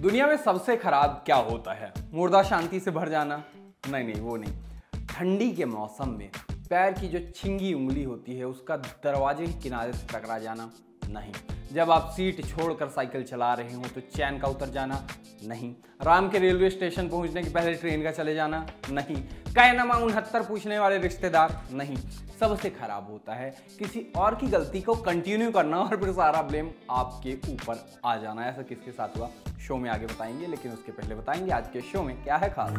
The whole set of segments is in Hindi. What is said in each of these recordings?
दुनिया में सबसे खराब क्या होता है? मुर्दा शांति से भर जाना? नहीं, वो नहीं। ठंडी के मौसम में पैर की जो छिंगी उंगली होती है उसका दरवाजे के किनारे से टकरा जाना? नहीं। जब आप सीट छोड़कर साइकिल चला रहे हो तो चैन का उतर जाना? नहीं। राम के रेलवे स्टेशन पहुंचने के पहले ट्रेन का चले जाना? नहीं। कायनामा 69 पूछने वाले रिश्तेदार? नहीं। सबसे खराब होता है किसी और की गलती को कंटिन्यू करना और फिर सारा ब्लेम आपके ऊपर आ जाना। ऐसा किसके साथ हुआ शो में आगे बताएंगे, लेकिन उसके पहले बताएंगे आज के शो में क्या है खास।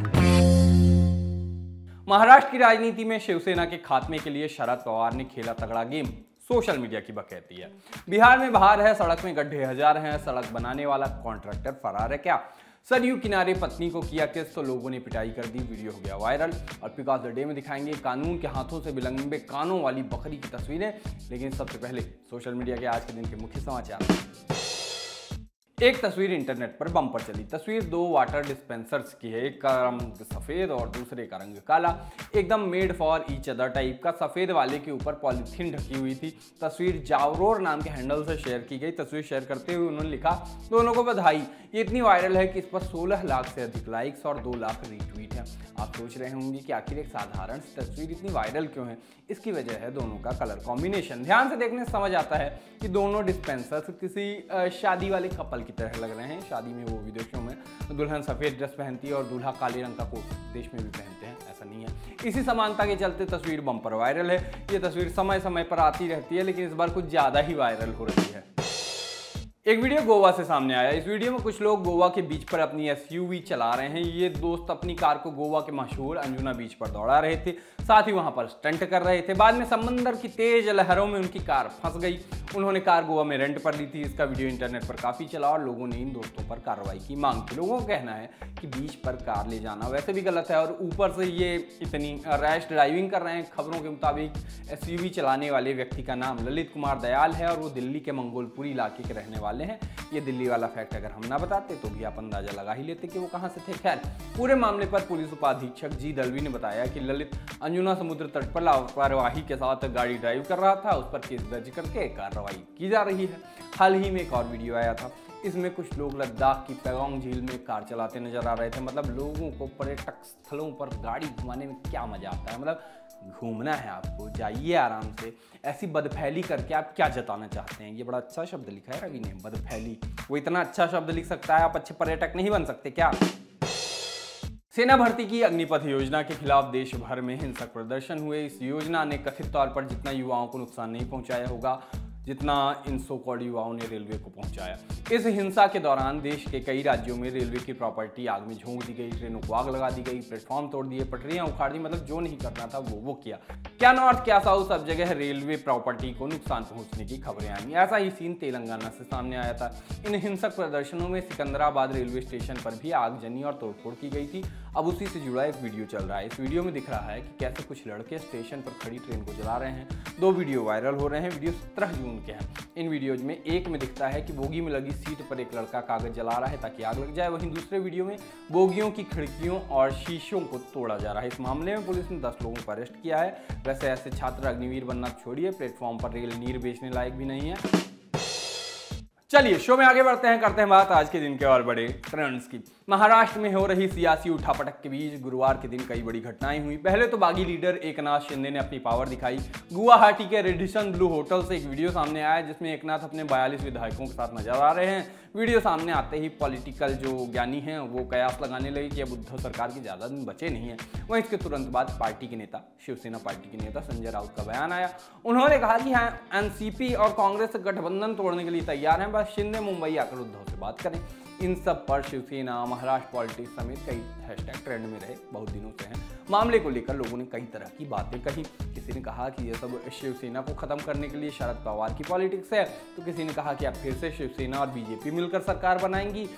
महाराष्ट्र की राजनीति में शिवसेना के खात्मे के लिए शरद पवार ने खेला तगड़ा गेम। सोशल मीडिया की बकैती है। बिहार में बहार है, सड़क में गड्ढे हजार हैं, सड़क बनाने वाला कॉन्ट्रैक्टर फरार है क्या? सरयू किनारे पत्नी को किया किस तो लोगों ने पिटाई कर दी, वीडियो हो गया वायरल। और पिक ऑफ द डे में दिखाएंगे कानून के हाथों से बिलंबे कानों वाली बकरी की तस्वीरें। लेकिन सबसे पहले सोशल मीडिया के आज के दिन के मुख्य समाचार। एक तस्वीर इंटरनेट पर बम्पर चली। तस्वीर दो वाटर डिस्पेंसर्स की है, एक का रंग सफेद और दूसरे का रंग काला, एकदम made for each other type का। सफेद वाले के ऊपर पॉलीथीन ढकी हुई थी। तस्वीर जावरोर नाम के हैंडल से शेयर की गई। तस्वीर शेयर करते हुए उन्होंने लिखा, दोनों को बधाई, ये इतनी वायरल है कि इस पर 16 लाख से अधिक लाइक्स और 2 लाख रीट्वीट है। आप सोच रहे होंगे कि आखिर एक साधारण तस्वीर इतनी वायरल क्यों है? इसकी वजह है दोनों का कलर कॉम्बिनेशन। ध्यान से देखने से समझ आता है कि दोनों डिस्पेंसर्स किसी शादी वाले कपल की तरह लग रहे हैं। शादी में वो विदेशों में दुल्हन सफेद ड्रेस पहनती है और दूल्हा काले रंग का कोट देश में भी पहनते हैं, ऐसा नहीं है। इसी समानता के चलते तस्वीर बम्पर वायरल है। ये तस्वीर समय समय पर आती रहती है, लेकिन इस बार कुछ ज्यादा ही वायरल हो रही है। एक वीडियो गोवा से सामने आया। इस वीडियो में कुछ लोग गोवा के बीच पर अपनी एसयूवी चला रहे हैं। ये दोस्त अपनी कार को गोवा के मशहूर अंजुना बीच पर दौड़ा रहे थे, साथ ही वहां पर स्टंट कर रहे थे। बाद में समंदर की तेज लहरों में उनकी कार फंस गई। उन्होंने कार गोवा में रेंट पर ली थी। इसका वीडियो इंटरनेट पर काफी चला और लोगों ने इन दोस्तों पर कार्रवाई की मांग की। लोगों का कहना है कि बीच पर कार ले जाना वैसे भी गलत है और ऊपर से ये इतनी रैश ड्राइविंग कर रहे हैं। खबरों के मुताबिक एसयूवी चलाने वाले व्यक्ति का नाम ललित कुमार दयाल है और वो दिल्ली के मंगोलपुरी इलाके के रहने वाले हैं। ये दिल्ली वाला फैक्ट अगर हम ना बताते तो भी आप अंदाजा लगा ही लेते कि वो कहां से थे। खैर, पूरे मामले पर पुलिस उपाधीक्षक जी दलवी ने बताया कि ललित अंजुना समुद्र तट पर लापरवाही के साथ गाड़ी ड्राइव कर रहा था। उस पर केस दर्ज करके कार्रवाई की जा रही है। हाल ही में एक और वीडियो आया था, इसमें कुछ लोग लद्दाख की पैगोंग झील में कार चलाते नजर आ रहे थे। मतलब लोगों को पर्यटक स्थलों पर गाड़ी घुमाने में क्या मजा आता है। मतलब घूमना है आपको, जाइए आराम से। ऐसी बदफैली करके आप क्या जताना चाहते हैं? ये बड़ा अच्छा शब्द लिखा है रवि ने, बदफैली। वो इतना अच्छा शब्द लिख सकता है, आप अच्छे पर्यटक नहीं बन सकते क्या? सेना भर्ती की अग्निपथ योजना के खिलाफ देश भर में हिंसक प्रदर्शन हुए। इस योजना ने कथित तौर पर जितना युवाओं को नुकसान नहीं पहुंचाया होगा, जितना इन सो कॉल्ड युवाओं ने रेलवे को पहुंचाया। इस हिंसा के दौरान देश के कई राज्यों में रेलवे की प्रॉपर्टी आग में झोंक दी गई, ट्रेनों को आग लगा दी गई, प्लेटफॉर्म तोड़ दिए, पटरियां उखाड़ दी। मतलब जो नहीं करना था वो किया। क्या नॉर्थ क्या साउथ, सब जगह रेलवे प्रॉपर्टी को नुकसान पहुंचने की खबरें आई। ऐसा ही सीन तेलंगाना से सामने आया था। इन हिंसक प्रदर्शनों में सिकंदराबाद रेलवे स्टेशन पर भी आगजनी और तोड़फोड़ की गई थी। अब उसी से जुड़ा एक वीडियो चल रहा है। इस वीडियो में दिख रहा है कि कैसे कुछ लड़के स्टेशन पर खड़ी ट्रेन को जला रहे हैं। 2 वीडियो वायरल हो रहे हैं। वीडियो 17 जून के हैं। इन वीडियोज में एक में दिखता है कि बोगी में लगी सीट पर एक लड़का कागज जला रहा है ताकि आग लग जाए। वहीं दूसरे वीडियो में बोगियों की खिड़कियों और शीशों को तोड़ा जा रहा है। इस मामले में पुलिस ने 10 लोगों को अरेस्ट किया है। वैसे ऐसे छात्र अग्निवीर बनना छोड़िए, प्लेटफॉर्म पर रेल नीर बेचने लायक भी नहीं है। चलिए शो में आगे बढ़ते हैं, करते हैं बात आज के दिन के और बड़े ट्रेंड्स की। महाराष्ट्र में हो रही सियासी उठापटक के बीच गुरुवार के दिन कई बड़ी घटनाएं हुई। पहले तो बागी लीडर एकनाथ शिंदे ने अपनी पावर दिखाई। गुवाहाटी के रेडिसन ब्लू होटल से एक वीडियो सामने आया जिसमें एकनाथ अपने 42 विधायकों के साथ नजर आ रहे हैं। वीडियो सामने आते ही पॉलिटिकल जो ज्ञानी हैं वो कयास लगाने लगे कि अब उद्धव सरकार के ज्यादा दिन बचे नहीं है। वहीं इसके तुरंत बाद पार्टी के नेता, शिवसेना पार्टी के नेता संजय राउत का बयान आया। उन्होंने कहा कि हाँ, एनसीपी और कांग्रेस से गठबंधन तोड़ने के लिए तैयार हैं, बस शिंदे मुंबई आकर उद्धव से बात करें। इन सब पर शिवसेना, महाराष्ट्र पॉलिटिक्स समेत कई हैशटैग ट्रेंड में रहे, बहुत दिनों से हैं। मामले को लेकर लोगों ने कई तरह की बातें कही। किसी ने कहा कि यह सब शिवसेना को खत्म करने के लिए शरद पवार की पॉलिटिक्स है, तो किसी ने कहा कि अब फिर से शिवसेना और बीजेपी मिलकर सरकार बनाएंगी।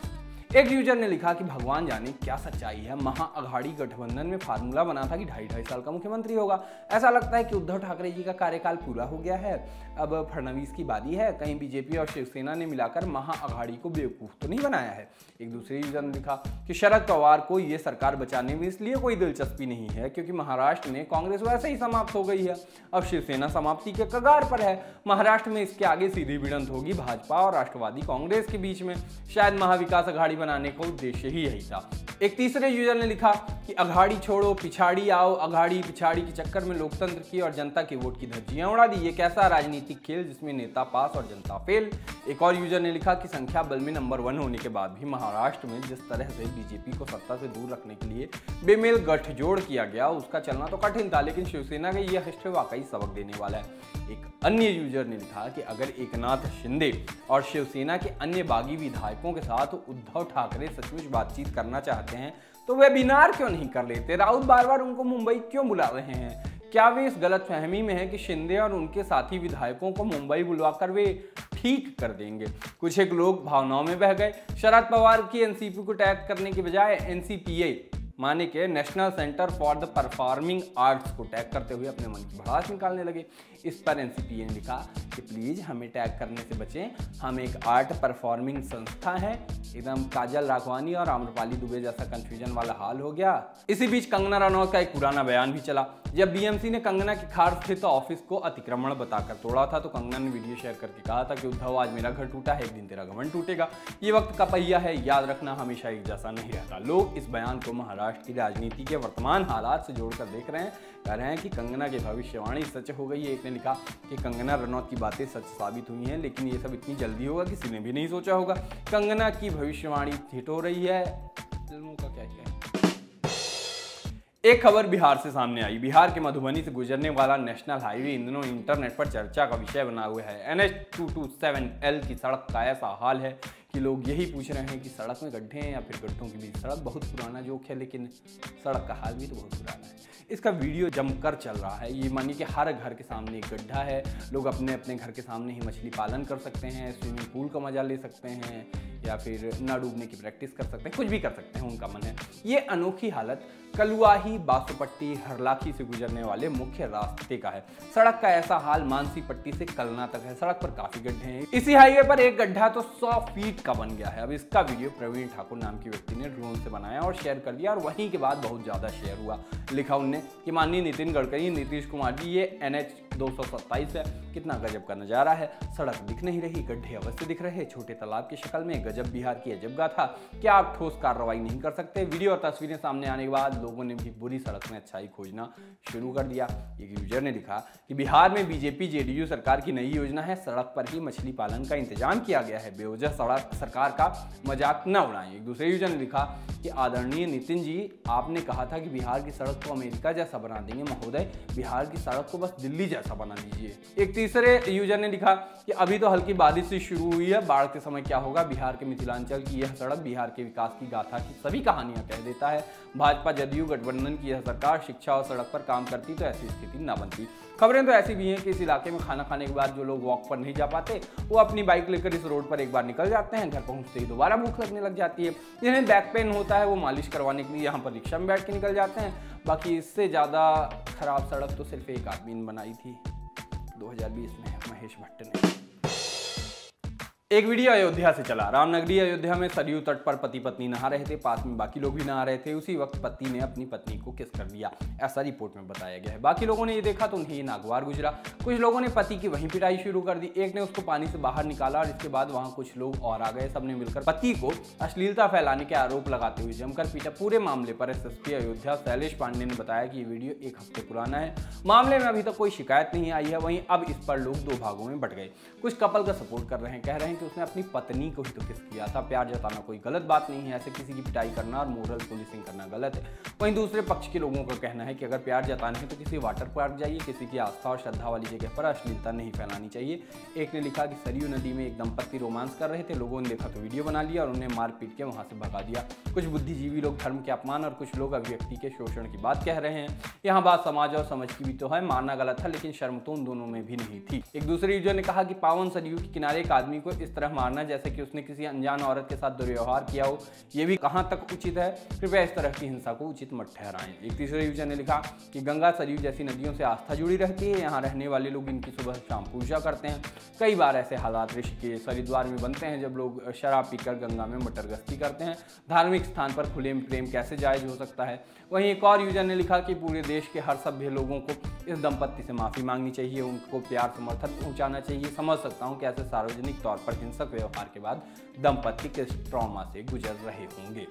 एक यूजर ने लिखा कि भगवान जाने क्या सच्चाई है, महाअघाड़ी गठबंधन में फार्मूला बना था कि 2.5 साल का मुख्यमंत्री होगा। ऐसा लगता है कि उद्धव ठाकरे जी का कार्यकाल पूरा हो गया है, अब फडणवीस की बारी है। कहीं बीजेपी और शिवसेना ने मिलाकर महाअघाड़ी को बेवकूफ तो नहीं बनाया है। एक दूसरे यूजर ने लिखा कि शरद पवार को ये सरकार बचाने में इसलिए कोई दिलचस्पी नहीं है क्योंकि महाराष्ट्र में कांग्रेस वैसे ही समाप्त हो गई है, अब शिवसेना समाप्ति के कगार पर है। महाराष्ट्र में इसके आगे सीधी भिड़ंत होगी भाजपा और राष्ट्रवादी कांग्रेस के बीच में। शायद महाविकास अघाड़ी बनाने का उद्देश्य ही यही था। एक तीसरे यूजर ने लिखा कि अघाड़ी छोड़ो पिछाड़ी आओ, अघाड़ी पिछाड़ी के चक्कर में लोकतंत्र की और जनता के वोट की धज्जियां उड़ा दी। ये कैसा राजनीतिक खेल जिसमें नेता पास और जनता फेल। एक और यूजर ने लिखा कि संख्या बल में नंबर 1 होने के बाद भी महाराष्ट्र में जिस तरह से बीजेपी को सत्ता से दूर रखने के लिए बेमेल गठजोड़ किया गया, उसका चलना तो कठिन था, लेकिन शिवसेना का यह हिस्ट्री वाकई सबक देने वाला है। एक अन्य यूजर ने लिखा कि अगर एकनाथ शिंदे और शिवसेना के अन्य बागी विधायकों के साथ उद्धव ठाकरे सचमुच बातचीत करना चाहते हैं तो वे वेबिनार क्यों नहीं कर लेते? राउत बार बार उनको मुंबई क्यों बुला रहे हैं? क्या वे इस गलतफहमी में है कि शिंदे और उनके साथी विधायकों को मुंबई बुलवाकर वे ठीक कर देंगे? कुछ एक लोग भावनाओं में बह गए। शरद पवार की एनसीपी को टैग करने के बजाय एनसीपीए माने के national centre for the performing arts को टैग करते हुए अपने मन की भड़ास निकालने लगे। इस पर एनसीपीए ने लिखा कि प्लीज हमें टैग करने से बचें, हम एक आर्ट परफॉर्मिंग संस्था है। एकदम काजल राघवानी और आम्रपाली दुबे जैसा कंफ्यूजन वाला हाल हो गया। इसी बीच कंगना रनौत का एक पुराना बयान भी चला। जब बीएमसी ने कंगना के खार स्थित ऑफिस को अतिक्रमण बताकर तोड़ा था तो कंगना ने वीडियो शेयर करके कहा था कि उद्धव आज मेरा घर टूटा है, एक दिन तेरा घमंड टूटेगा। ये वक्त का पहिया है, याद रखना हमेशा एक जैसा नहीं रहता। लोग इस बयान को महाराष्ट्र की राजनीति के वर्तमान हालात से जोड़कर देख रहे हैं, कह रहे हैं कि कंगना की भविष्यवाणी सच हो गई है। एक ने लिखा कि कंगना रनौत की बातें सच साबित हुई हैं, लेकिन ये सब इतनी जल्दी होगा किसी ने भी नहीं सोचा होगा। कंगना की भविष्यवाणी हिट हो रही है, फिल्मों का क्या है। एक खबर बिहार से सामने आई। बिहार के मधुबनी से गुजरने वाला नेशनल हाईवे इन दिनों इंटरनेट पर चर्चा का विषय बना हुआ है। NH-227L की सड़क का ऐसा हाल है कि लोग यही पूछ रहे हैं कि सड़क में गड्ढे हैं या फिर गड्ढों के बीच। सड़क बहुत पुराना जोक है, लेकिन सड़क का हाल भी तो बहुत पुराना है। इसका वीडियो जमकर चल रहा है। ये मानिए कि हर घर के सामने एक गड्ढा है, लोग अपने अपने घर के सामने ही मछली पालन कर सकते हैं, स्विमिंग पूल का मजा ले सकते हैं या फिर ना डूबने की प्रैक्टिस कर सकते हैं, कुछ भी कर सकते हैं, उनका मन है। ये अनोखी हालत कलुआही बासुपट्टी हरलाखी से गुजरने वाले मुख्य रास्ते का है। सड़क का ऐसा हाल मानसी पट्टी से कलना तक है। सड़क पर काफी गड्ढे हैं। इसी हाईवे पर एक गड्ढा तो 100 फीट का बन गया है। अब इसका वीडियो प्रवीण ठाकुर नाम के व्यक्ति ने ड्रोन से बनाया और शेयर कर दिया और वहीं के बाद बहुत ज्यादा शेयर हुआ। लिखा उनने कि माननीय नितिन गडकरी, नीतीश कुमार जी, ये NH-227 है, कितना गजब का नजारा है। सड़क दिख नहीं रही, गड्ढे अवश्य दिख रहे, छोटे तालाब की शक्ल में। गजब बिहार की अजब गाथा, क्या आप ठोस कार्रवाई नहीं कर सकते? वीडियो और तस्वीरें सामने आने के बाद लोगों ने भी बुरी सड़क में अच्छाई खोजना शुरू कर दिया। एक यूजर ने लिखा कि बिहार में बीजेपी जेडीयू सरकार की नई योजना है, सड़क पर ही मछली पालन का इंतजाम किया गया है, बेवजह सड़क सरकार का मजाक न उड़ाएं। एक दूसरे यूजर ने लिखा कि आदरणीय नितिन जी, आपने कहा था कि बिहार की सड़क को अमेरिका जैसा बना देंगे। महोदय, बिहार की सड़क को बस दिल्ली जैसा बना दीजिए। एक तीसरे यूजर ने लिखा कि अभी तो हल्की बारिश से शुरू हुई है, बाढ़ के समय क्या होगा? बिहार के मिथिलांचल की यह सड़क बिहार के विकास की गाथा की सभी कहानियां कह देता है। भाजपा जदयू गठबंधन की यह सरकार शिक्षा और सड़क पर काम करती तो ऐसी स्थिति न बनती। खबरें तो ऐसी भी हैं कि इस इलाके में खाना खाने के बाद जो लोग वॉक पर नहीं जा पाते वो अपनी बाइक लेकर इस रोड पर एक बार निकल जाते हैं, घर पहुंचते ही दोबारा भूख लगने लग जाती है। जिन्हें बैक पेन होता है वो मालिश करवाने के लिए यहाँ पर रिक्शा में बैठ के निकल जाते हैं। बाकी इससे ज़्यादा खराब सड़क तो सिर्फ एक आदमी ने बनाई थी 2020 में, महेश भट्ट ने। एक वीडियो अयोध्या से चला। रामनगरी अयोध्या में सरयू तट पर पति पत्नी नहा रहे थे, पास में बाकी लोग भी नहा रहे थे। उसी वक्त पति ने अपनी पत्नी को किस कर दिया, ऐसा रिपोर्ट में बताया गया है। बाकी लोगों ने ये देखा तो उन्हें ये नागवार गुजरा। कुछ लोगों ने पति की वहीं पिटाई शुरू कर दी। एक ने उसको पानी से बाहर निकाला और इसके बाद वहां कुछ लोग और आ गए। सबने मिलकर पति को अश्लीलता फैलाने के आरोप लगाते हुए जमकर पीटा। पूरे मामले पर एसएसपी अयोध्या शैलेश पांडे ने बताया कि ये वीडियो एक हफ्ते पुराना है। मामले में अभी तक कोई शिकायत नहीं आई है। वहीं अब इस पर लोग दो भागों में बंट गए। कुछ कपल का सपोर्ट कर रहे हैं, कह रहे हैं कि उसने अपनी पत्नी को ही तो किस किया था, प्यार जताना कोई गलत बात नहीं है, ऐसे किसी की पिटाई करना और मोरल पुलिसिंग करना गलत है। वहीं दूसरे पक्ष के लोगों का कहना है कि अगर प्यार जताना है तो किसी वाटर पार्क जाइए, किसी की आस्था और श्रद्धा वाली जगह पर अश्लीलता नहीं फैलानी चाहिए। एक ने लिखा कि सरयू नदी में एक दंपत्ति रोमांस कर रहे थे, लोगों ने देखा तो वीडियो बना लिया और उन्हें मार पीट के वहां से भगा दिया। कुछ बुद्धिजीवी लोग धर्म के अपमान और कुछ लोग अभिव्यक्ति के शोषण की बात कह रहे हैं। यहाँ बात समाज और समझ की भी तो है, मारना गलत है लेकिन शर्म तो उन दोनों में भी नहीं थी। एक दूसरे यूजर ने कहा कि पावन सरयू के किनारे एक आदमी को इस तरह मारना जैसे कि उसने किसी अनजान औरत के साथ दुर्व्यवहार किया हो, ये भी कहां तक उचित है? कृपया इस तरह की हिंसा को उचित मत ठहराएं। एक तीसरे यूजर ने लिखा कि गंगा सरयू जैसी नदियों से आस्था जुड़ी रहती है, यहाँ रहने वाले लोग इनकी सुबह शाम पूजा करते हैं। कई बार ऐसे हालात ऋषिकेश हरिद्वार में बनते हैं जब लोग शराब पीकर गंगा में मटरगश्ती करते हैं। धार्मिक स्थान पर खुले में प्रेम कैसे जायज हो सकता है? वहीं एक और यूजर ने लिखा कि पूरे देश के हर सभ्य लोगों को इस दंपत्ति से माफी मांगनी चाहिए, उनको प्यार समर्थन पहुंचाना चाहिए। समझ सकता हूं कि ऐसे सार्वजनिक तौर पर और हिंसक व्यवहार के बाद दंपति किस ट्रॉमा से गुजर रहे होंगे।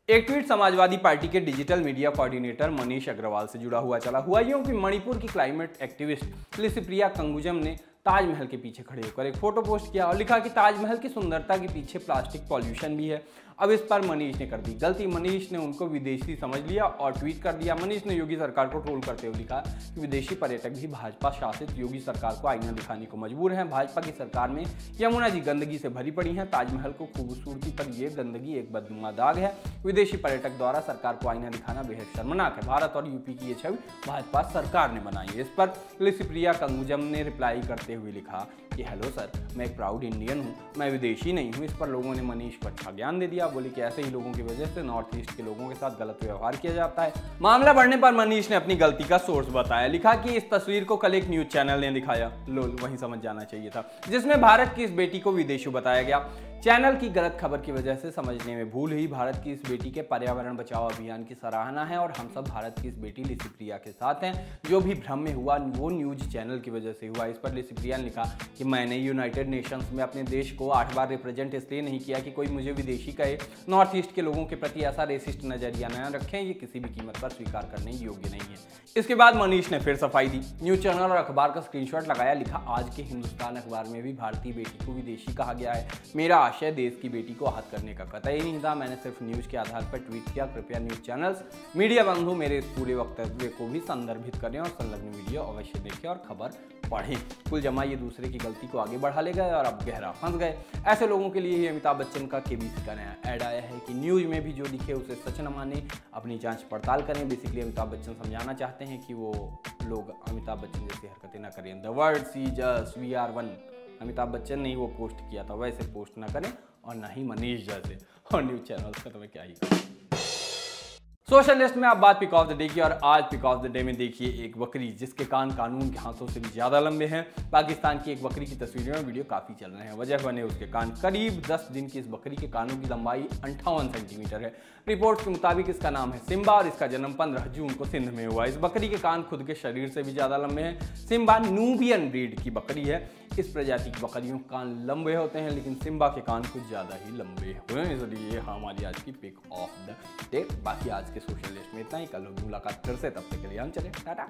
एक ट्वीट समाजवादी पार्टी के digital media coordinator Manish Agarwal से जुड़ा हुआ चला हुआ यूं कि मणिपुर की क्लाइमेट एक्टिविस्ट लिसिप्रिया कंगुजम ने ताजमहल के पीछे खड़े होकर एक फोटो पोस्ट किया और लिखा कि ताजमहल की सुंदरता के पीछे प्लास्टिक पॉल्यूशन भी है। अब इस पर मनीष ने कर दी गलती। मनीष ने उनको विदेशी समझ लिया और ट्वीट कर दिया। मनीष ने योगी सरकार को ट्रोल करते हुए लिखा कि विदेशी पर्यटक भी भाजपा शासित योगी सरकार को आईना दिखाने को मजबूर हैं। भाजपा की सरकार में यमुना जी गंदगी से भरी पड़ी हैं। ताजमहल को खूबसूरती पर यह गंदगी एक बदनुमा दाग है। विदेशी पर्यटक द्वारा सरकार को आईना दिखाना बेहद शर्मनाक है। भारत और यूपी की ये छवि भाजपा सरकार ने बनाई है। इस पर लिसिप्रिया कंगुजम ने रिप्लाई करते हुए लिखा कि हेलो सर, मैं एक प्राउड इंडियन हूँ, मैं विदेशी नहीं हूँ। इस पर लोगों ने मनीष को अच्छा ज्ञान दे दिया। बोले कि ऐसे ही लोगों की वजह से नॉर्थ ईस्ट के लोगों के साथ गलत व्यवहार किया जाता है। मामला बढ़ने पर मनीष ने अपनी गलती का सोर्स बताया। लिखा कि इस तस्वीर को कल एक न्यूज चैनल ने दिखाया, लोल वहीं समझ जाना चाहिए था, जिसमें भारत की इस बेटी को विदेशी बताया गया। चैनल की गलत खबर की वजह से समझने में भूल हुई। भारत की इस बेटी के पर्यावरण बचाओ अभियान की सराहना है और हम सब भारत की इस बेटी लिसिप्रिया के साथ हैं। जो भी भ्रम में हुआ वो न्यूज चैनल की वजह से हुआ। इस पर लिसिप्रिया ने लिखा कि मैंने यूनाइटेड नेशंस में अपने देश को 8 बार रिप्रेजेंट इसलिए नहीं किया कि कोई मुझे विदेशी कहे। नॉर्थ ईस्ट के लोगों के प्रति ऐसा रेसिस्ट नजरिया न रखें, ये किसी भी कीमत पर स्वीकार करने योग्य नहीं है। इसके बाद मनीष ने फिर सफाई दी। न्यूज चैनल और अखबार का स्क्रीनशॉट लगाया। लिखा आज के हिंदुस्तान अखबार में भी भारतीय बेटी को विदेशी कहा गया है। मेरा आशय देश की बेटी को आहत करने का कतई नहीं था। मैंने सिर्फ न्यूज के आधार पर ट्वीट किया। कृपया न्यूज चैनल्स मीडिया बंधु मेरे इस पूरे वक्तव्य को भी संदर्भित करें और संलग्न वीडियो अवश्य देखें और खबर पढ़ें। कुल जमा ये दूसरे की गलती को आगे बढ़ा ले गए और अब गहरा फंस गए। ऐसे लोगों के लिए ही अमिताभ बच्चन का केबीसी का नया ऐड आया है कि न्यूज में भी जो दिखे उसे सच न माने, अपनी जांच पड़ताल करें। बेसिकली अमिताभ बच्चन समझाना चाहते हैं कि वो लोग अमिताभ बच्चन जैसी हरकतें ना करें। The word see just we are one. Amitabh Bachchan ने ही वो पोस्ट किया था, वैसे पोस्ट ना करें और ना ही मनीष जैसे। और न्यूज चैनल्स का तुम्हें क्या ही करें। सोशल लिस्ट में आप बात पिक ऑफ द डे की और आज पिक ऑफ द डे में देखिए एक बकरी जिसके कान कानून के हाथों से भी ज्यादा लंबे हैं। पाकिस्तान की एक बकरी की तस्वीरें और वीडियो काफी चल रहे हैं। वजह बने उसके कान। करीब 10 दिन की इस बकरी के कानों की लंबाई 58 सेंटीमीटर है। रिपोर्ट के मुताबिक इसका नाम है सिम्बा और इसका जन्म 15 जून को सिंध में हुआ। इस बकरी के कान खुद के शरीर से भी ज्यादा लंबे हैं। सिम्बा नूबियन ब्रीड की बकरी है। इस प्रजाति की बकरियों के कान लंबे होते हैं लेकिन सिम्बा के कान कुछ ज्यादा ही लंबे हुए हैं। इसलिए हमारी आज की पिक ऑफ द डे। बाकी आज के सोशल लिस्ट में इतना ही। कल होगी मुलाकात फिर से, तब तक के लिए हम चले टाटा।